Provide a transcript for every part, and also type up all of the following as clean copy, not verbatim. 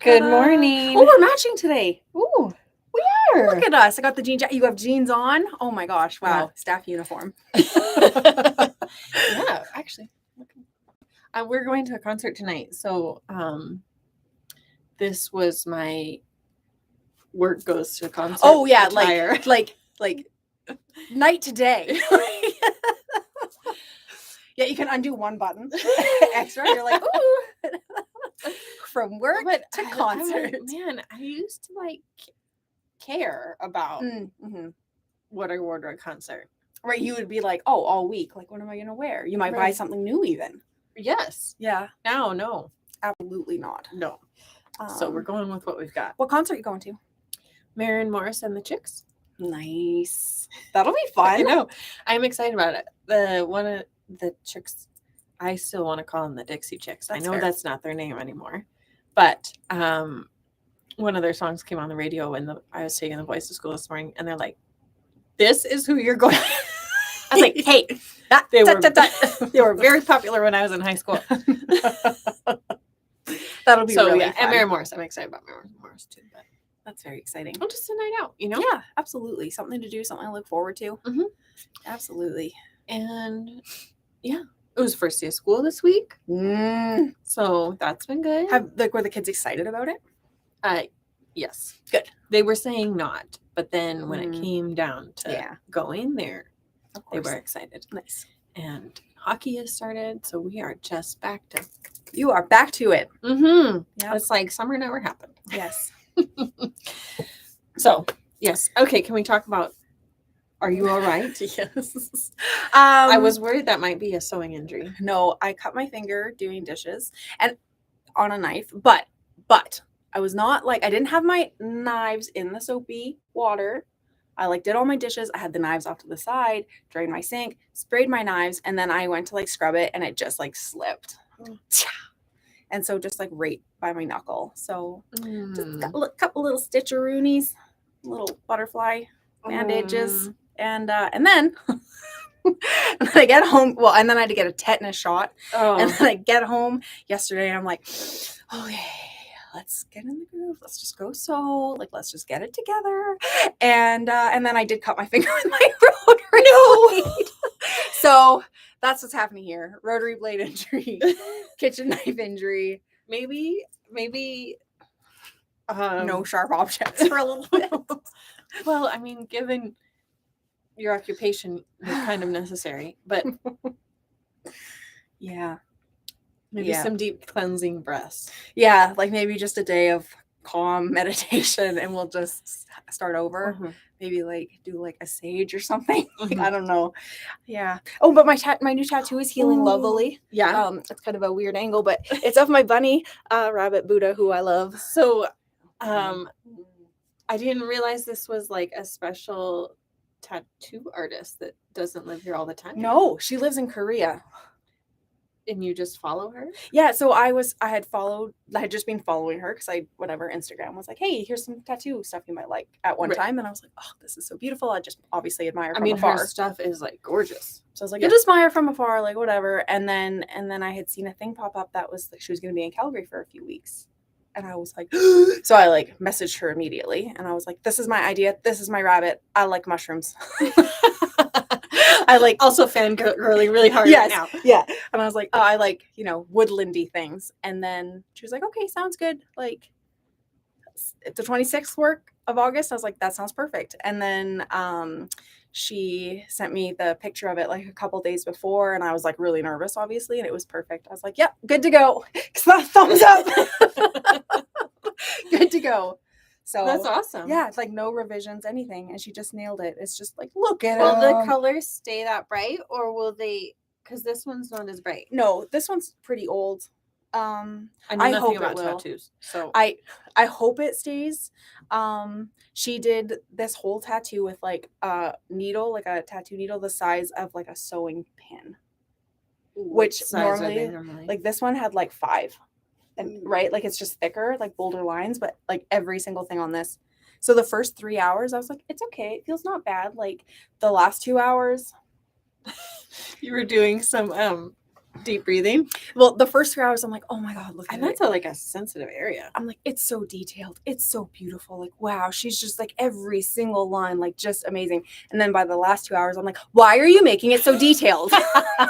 Good morning. Oh, we're matching today. Ooh, we are. Look at us. I got the jeans. You have jeans on. Oh my gosh. Wow. Yeah. Staff uniform. Yeah, actually. We're going to a concert tonight. So this was my work goes to concert. Oh yeah, attire. like night to day. Yeah, you can undo one button extra. You're like, ooh. From work to concert. I used to like care about what I wore to a concert. Right, you would be like, oh, all week. Like, what am I going to wear? You might buy something new even. Yes. Yeah. Now, no. Absolutely not. No. So we're going with what we've got. What concert are you going to? Marin Morris and the Chicks. Nice. That'll be fun. I know. I'm excited about it. One of the Chicks, I still want to call them the Dixie Chicks. That's I know fair. that's not their name anymore. But one of their songs came on the radio when I was taking the boys to school this morning, and they're like, "This is who you're going." I was like, "Hey, they were very popular when I was in high school." That'll be really fun. And Marin Morris. I'm excited about Marin Morris too. But that's very exciting. well, just a night out, you know? Yeah, absolutely. Something to do, something to look forward to. Mm-hmm. Absolutely. And yeah, it was first day of school this week. So that's been good. Were the kids excited about it? Yes. Good. They were saying not, but then when it came down to going there, they were excited. Nice. And hockey has started, so we are just back to. You are back to it. Mm-hmm. Yeah. It's like summer never happened. Yes. So yes. Okay. Can we talk about? Are you all right? Yes. I was worried that might be a sewing injury. No, I cut my finger doing dishes and on a knife, but I was not I didn't have my knives in the soapy water. I did all my dishes. I had the knives off to the side, drained my sink, sprayed my knives, and then I went to scrub it and it just slipped. And so just right by my knuckle. So just got a couple little stitcheroonies, little butterfly bandages. And then I get home. Well, and then I had to get a tetanus shot. Oh. And then I get home yesterday and I'm like, okay, let's get in the groove. Let's just go sew. Let's just get it together. And then I did cut my finger with my rotary blade. So that's what's happening here. Rotary blade injury, kitchen knife injury. Maybe no sharp objects for a little bit. Well, I mean, given your occupation is kind of necessary, but yeah. Maybe some deep cleansing breaths. Yeah, maybe just a day of calm meditation and we'll just start over. Mm-hmm. Maybe do a sage or something. I don't know. Yeah. Oh, but my new tattoo is Healing Lovely. Yeah. It's kind of a weird angle, but it's of my bunny, Rabbit Buddha, who I love. So, I didn't realize this was a special tattoo artist that doesn't live here all the time. No, she lives in Korea. And you just follow her? Yeah, so I had just been following her because Instagram was hey, here's some tattoo stuff you might like at one time. And I was like, oh, this is so beautiful. I just obviously admire from afar. Her stuff is gorgeous. So I was like, you'll just admire from afar, whatever. And then I had seen a thing pop up that was she was going to be in Calgary for a few weeks. And I was like, so I messaged her immediately. And I was like, this is my idea. This is my rabbit. I like mushrooms. I also fangirling really hard right now. Yeah. And I was like, oh, I like, woodlandy things. And then she was like, okay, sounds good. If the 26th work of August, I was like, that sounds perfect. And then she sent me the picture of it a couple days before. And I was really nervous, obviously. And it was perfect. I was like, yep, good to go. Thumbs up. Good to go. So that's awesome. Yeah, it's no revisions, anything, and she just nailed it. It's just look at it. Will the colors stay that bright, or will they? Because this one's not as bright. No, this one's pretty old. I know nothing about tattoos, so I hope it stays. She did this whole tattoo with a needle, a tattoo needle the size of a sewing pin, which normally this one had 5. And right, it's just thicker, bolder lines, but every single thing on this. So the first 3 hours, I was like, it's okay. It feels not bad. The last 2 hours, you were doing some Deep breathing. Well, the first 3 hours, I'm like, oh my God, look at And it. that's like a sensitive area. I'm like, it's so detailed. It's so beautiful. Like, wow, she's just like every single line, like just amazing. And then by the last 2 hours, I'm like, why are you making it so detailed?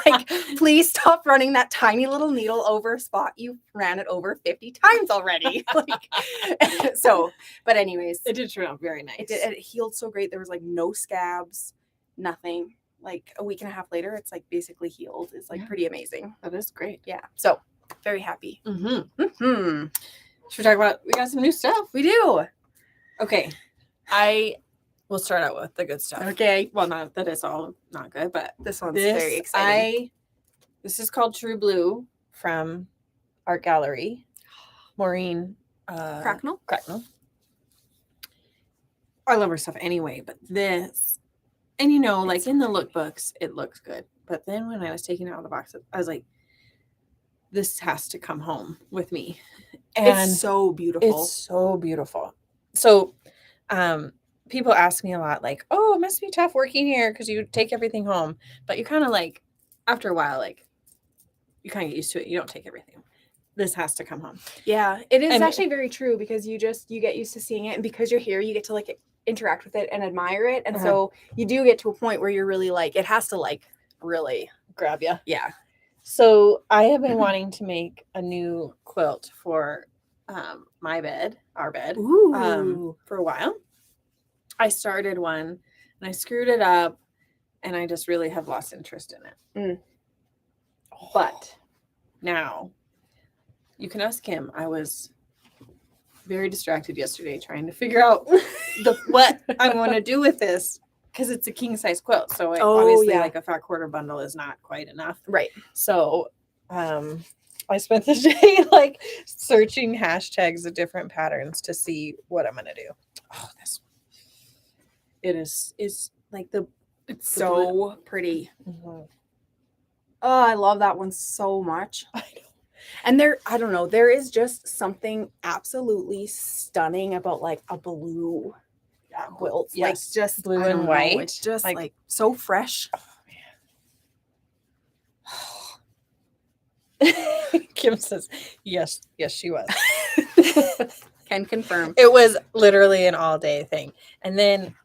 Like, please stop running that tiny little needle over a spot. You ran it over 50 times already. Like, so, but anyways, It did turn out very nice. it healed so great. There was like no scabs, nothing. Like a week and a half later, it's like basically healed. It's like pretty amazing. That is great. Yeah. So very happy. Mm-hmm. Hmm. Should we talk about, we got some new stuff. We do. Okay. We'll start out with the good stuff. Okay. Well, not that it's all not good, but This one's very exciting. This is called True Blue from Art Gallery. Maureen Cracknell. I love her stuff anyway, but this, and like in the lookbooks, it looks good. But then when I was taking it out of the box, I was like, this has to come home with me. And It's so beautiful. it's so beautiful. So, people ask me a lot, like, "Oh, it must be tough working here because you take everything home." But you kind of like, after a while, like, you kind of get used to it. You don't take everything. This has to come home. Yeah, it is And- actually very true because you get used to seeing it, and because you're here, you get to like interact with it and admire it, and so you do get to a point where you're really like, it has to like really Grab you. yeah. So I have been wanting to make a new quilt for our bed, Ooh. for a while. I started one and I screwed it up, and I just really have lost interest in it. But now you can ask him. I was very distracted yesterday trying to figure out what I want to do with this, because it's a king size quilt. So obviously like a fat quarter bundle is not quite enough. Right. So I spent the day like searching hashtags of different patterns to see what I'm gonna do. Oh, this one. It is like It's so pretty. Mhm. Oh, I love that one so much. I know. And I don't know, there is just something absolutely stunning about like a blue quilt. Yes. Like just Blue I and don't know, white. It's just Like- like so fresh. Kim says, yes, she was. Can confirm. It was literally an all day thing. And then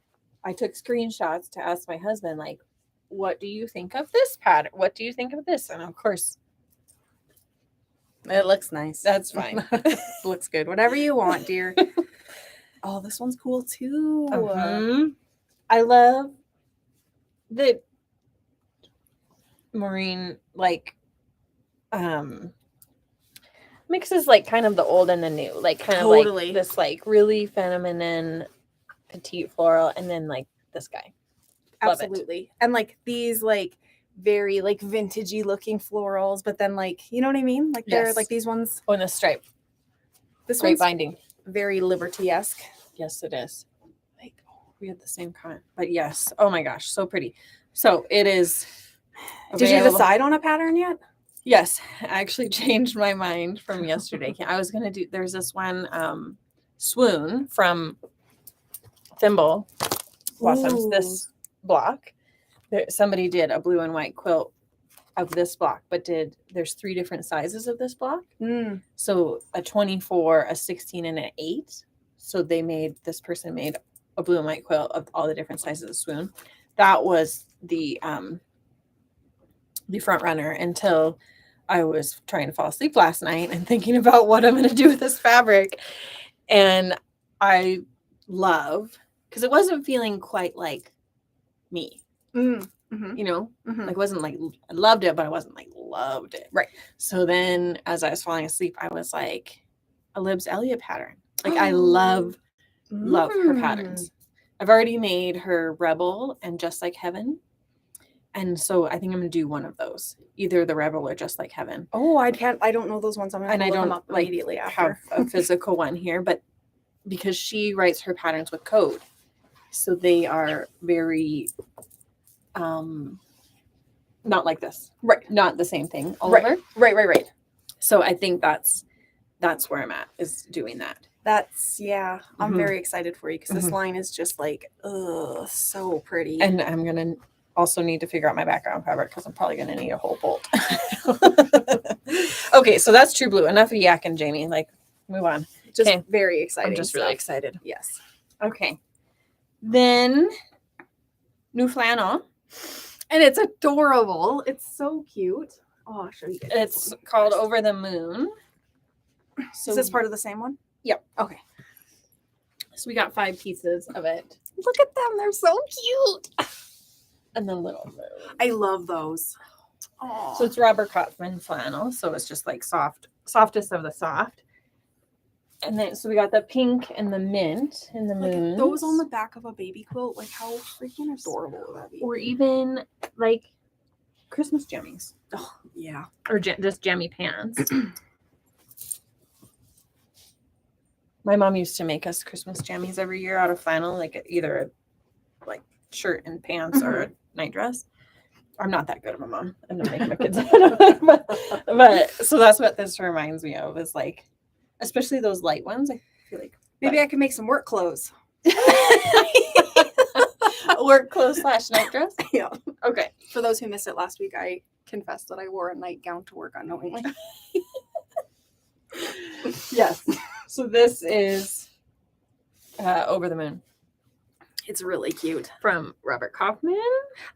I took screenshots to ask my husband, like, what do you think of this pattern? What do you think of this? And of course, It looks nice. that's fine. Looks good. Whatever you want, dear. Oh, this one's cool too. I love that Maureen mixes like kind of the old and the new, like kind of Totally. like this like really feminine petite floral, and then like this guy. Love it. Absolutely. And like these like very like vintagey looking florals, but then like, you know what I mean? Like they're Yes. like these ones. Oh, and the stripe. This Great one's binding. very Liberty-esque. Yes, it is. Like, we had the same comment, but yes. Oh my gosh, so pretty. So it is. Did you available- decide on a pattern yet? Yes, I actually changed my mind from yesterday. I was gonna do. There's this one swoon from Thimble Blossoms. This block. Somebody did a blue and white quilt of this block, but there's 3 different sizes of this block. So a 24, a 16, and an 8. So this person made a blue and white quilt of all the different sizes of swoon. That was the front runner until I was trying to fall asleep last night and thinking about what I'm going to do with this fabric. And I love, because it wasn't feeling quite like me, Mm-hmm. you know? Mm-hmm. Like, it wasn't like I loved it, but I wasn't like loved it. Right. So then as I was falling asleep, I was like, a Libs Elliott pattern. Like, I love her patterns. I've already made her Rebel and Just Like Heaven. And so I think I'm going to do one of those, either the Rebel or Just Like Heaven. Oh, I don't know those ones. I'm going to And I look them don't up immediately have after. a physical one here, but because she writes her patterns with code. So they are very, not like this. Right. Not the same thing all Right. over. Right. So I think that's where I'm at, is doing that. That's, yeah, I'm Mhm. very excited for you because this Mhm. line is just like, so pretty. And I'm going to also need to figure out my background fabric because I'm probably going to need a whole bolt. Okay, so that's true blue. Enough of yakking, Jamie. Like, move on. Just Okay. very exciting. I'm just really excited. Yes. Okay. Then new flannel. And it's adorable. It's so cute. Oh, I'll show you guys. It's called Over the Moon. So Is this part of the same one? Yep. Okay. So we got 5 pieces of it. Look at them. They're so cute. And the little moon. I love those. Oh. So it's Robert Kaufman flannel. So it's just like softest of the soft. And then, so we got the pink and the mint and the moon. Those on the back of a baby quilt. Like, how freaking adorable would that be? Or even like Christmas jammies. Oh, yeah. Or just jammy pants. My mom used to make us Christmas jammies every year out of flannel, like either a like shirt and pants or a night dress. I'm not that good of a mom. I'm not making my kids out of it. But so that's what this reminds me of, is like, especially those light ones. I feel like Maybe I can make some work clothes. work clothes / night dress. Yeah. Okay. For those who missed it last week, I confess that I wore a nightgown to work unknowingly. Yes. So this is Over the Moon. It's really cute. From Robert Kaufman.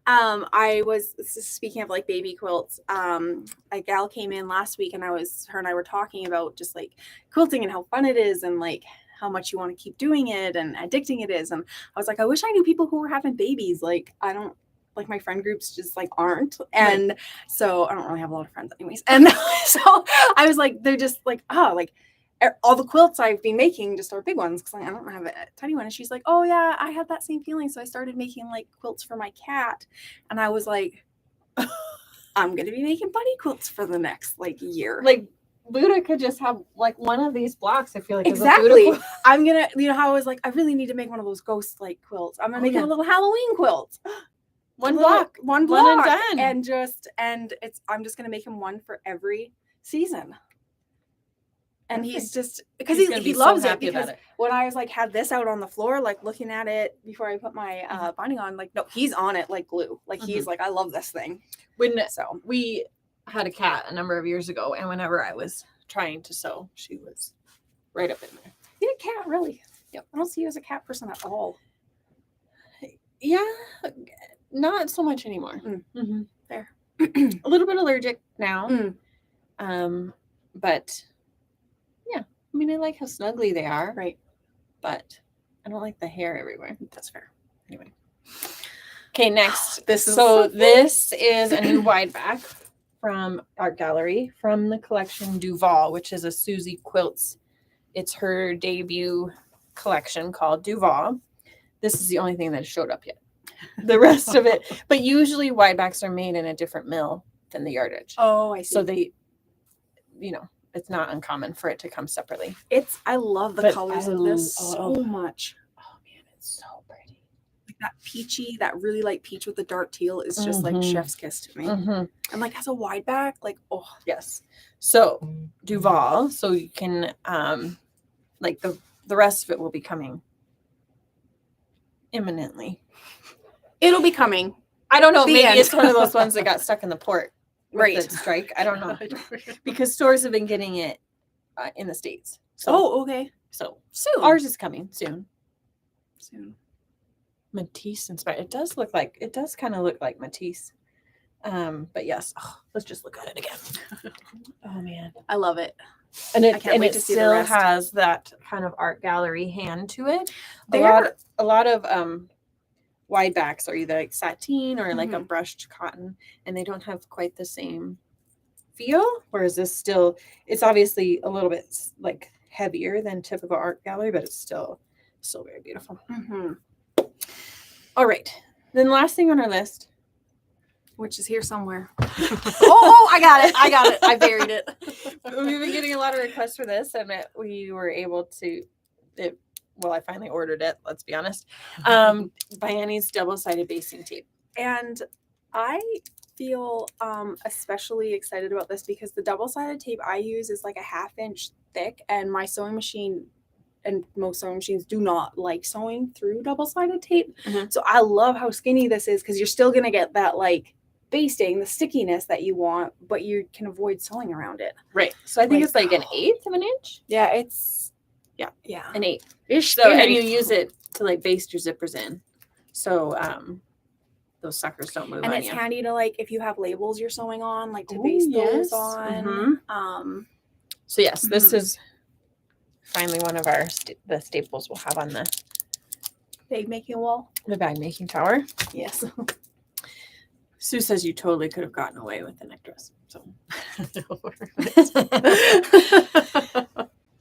I was speaking of like baby quilts. A gal came in last week and her and I were talking about just like quilting and how fun it is and like how much you want to keep doing it and addicting it is. And I was like, I wish I knew people who were having babies. Like, I don't, like my friend groups just like aren't. And so I don't really have a lot of friends anyways. And so I was like, they're just like, oh, like all the quilts I've been making just are big ones because I don't have a tiny one. And she's like, oh yeah, I had that same feeling. So I started making like quilts for my cat. And I was like, I'm going to be making bunny quilts for the next like year. Like Luda could just have like one of these blocks. I feel like exactly. I'm going to, you know how I was like, I really need to make one of those ghost like quilts. I'm going to make a little Halloween quilt. One block and done. And I'm just going to make him one for every season. And he's just, because he loves it. Because when I was like, had this out on the floor, like looking at it before I put my binding on, like, no, he's on it like glue. Like he's like, I love this thing. So we had a cat a number of years ago. And whenever I was trying to sew, she was right up in there. You're a cat, really? Yep. I don't see you as a cat person at all. Yeah. Not so much anymore. Fair. A little bit allergic now. But yeah, I mean, I like how snuggly they are. Right. But I don't like the hair everywhere. That's fair. Anyway. Okay, next. This is a new Wideback from Art Gallery from the collection Duval, which is a Susie Quilts. It's her debut collection called Duval. This is the only thing that showed up yet. The rest of it, but usually Widebacks are made in a different mill than the yardage. Oh, I see. So they, it's not uncommon for it to come separately. I love the colors of this so much. Oh man, it's so pretty. Like that peachy, that really light peach with the dark teal is just like chef's kiss to me. And like has a Wideback, like, oh yes. So Duval, so you can like the rest of it will be coming imminently. It'll be coming. I don't know. Maybe it's one of those ones that got stuck in the port. Right. The strike. I don't know. Because stores have been getting it in the States. So, okay. So soon. Ours is coming soon. Soon. Matisse inspired. It does kind of look like Matisse. But yes. Let's just look at it again. Oh man. I love it. And I can't wait to see the still rest. has that kind of art gallery hand to it. A lot of Widebacks are either like sateen or like a brushed cotton, and they don't have quite the same feel. Whereas this it's obviously a little bit like heavier than typical art gallery, but it's still very beautiful. All right. Then the last thing on our list, which is here somewhere. I got it. I buried it. We've been getting a lot of requests for this, and we were able to. I finally ordered it. Let's be honest. ByAnnie's double-sided basting tape, and I feel especially excited about this because the double-sided tape I use is like a 1/2 inch thick, and my sewing machine and most sewing machines do not like sewing through double-sided tape. Mhm. So I love how skinny this is because you're still going to get that like basting, the stickiness that you want, but you can avoid sewing around it. Right. So I think Like- it's like an eighth of an inch. Yeah, it's Yeah. yeah. An eighth. It's So and skinny. you use it to like baste your zippers in. So those suckers don't move And on it's you. handy to like if you have labels you're sewing on, like to Ooh, baste yes. those on. Mhm. So yes, this Mhm. is finally one of our the staples we'll have on Bag making wall. the bag making tower. Yes. Sue says you totally could have gotten away with the neck dress. So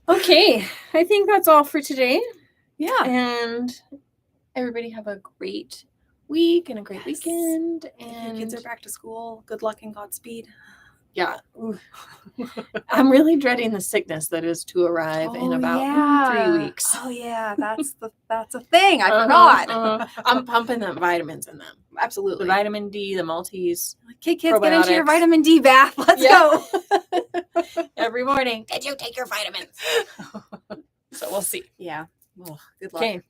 okay, I think that's all for today. Yeah. And everybody have a great week and a great Yes. weekend. If your And kids are back to school, good luck and Godspeed. yeah, I'm really dreading the sickness that is to arrive in about 3 weeks. Oh yeah, that's a thing. I Uh-huh, forgot. uh-huh. I'm pumping the vitamins in them. The Absolutely. vitamin D, the Maltese, Okay, kids, get into your probiotics. vitamin D bath. Let's Yeah. go. every morning. Did you take your vitamins? So we'll see. Yeah. Well, good luck. Okay.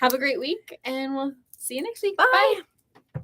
Have a great week, and we'll see you next week. Bye. Bye.